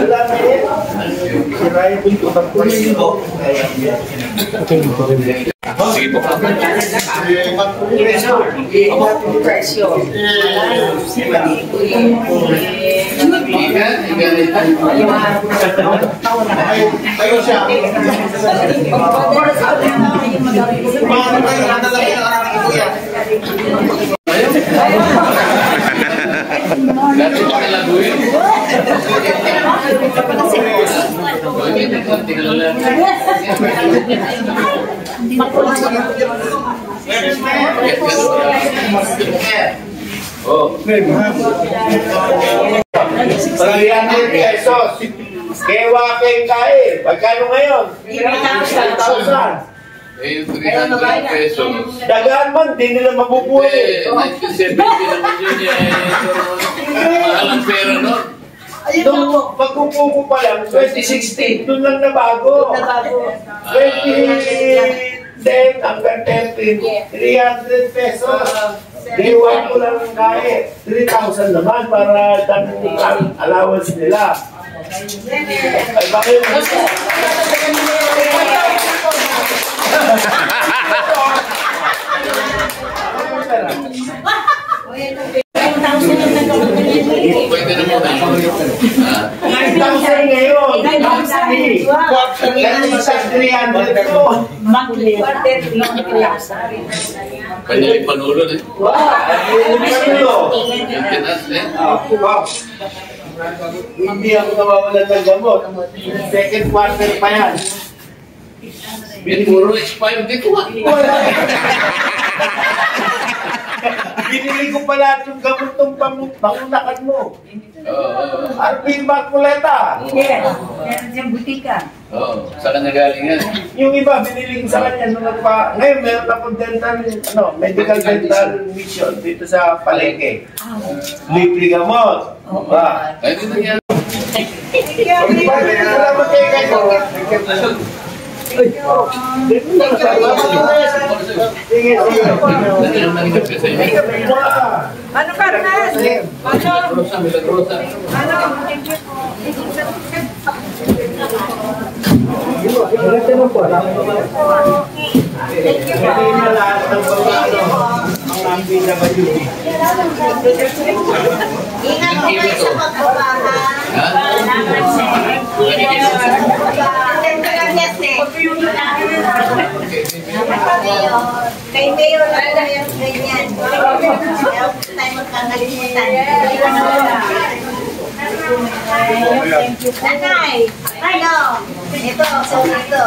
Alam mo yun? Sirayin ko ito. Sige po. Tayo siya. Paano tayo nadalaki ng anak ni Kuya? Dati pa nilaguin. Oh, 300 pesos. Kewa kayong kain. Pagkano ngayon? 3,000. Eh, 300 pesos. Dagaan man, di nila mabubuhay. 1970 naman yun mahal ang pera nun. Nung pagkukupo pa lang, 2016, doon lang nabago. 2010 hanggang 13, 300 pesos. Diwan ko lang ang kain. 3,000 naman para ang allowance nila. Ay, bakit? Pwede na muna yun. 9,000 ngayon. 9,000. Sa 300 ko. Kanyang panulod eh. Hindi ako nawawalan ng gamot. Second quarter pa yan. Puro expired dito. Binili ko pa lahat yung gamot ng pangunakan mo. Arvin Baculeta. Yes. Meron siyang butika. Oo. Saan na galing yan? Yung iba, binili ko sa kanya nung nagpa... Ngayon, meron akong dental, medical dental mission dito sa Palengke. Libre gamot. Ay, dito yan. Salamat kayo kayo. Sige, sige. Ano ka rin? Milagrosa, milagrosa. Ingat po kayo sa kay Mayor na yung ganyan. Tayo magkakalimutan. Nanay, ano? Ito, ito.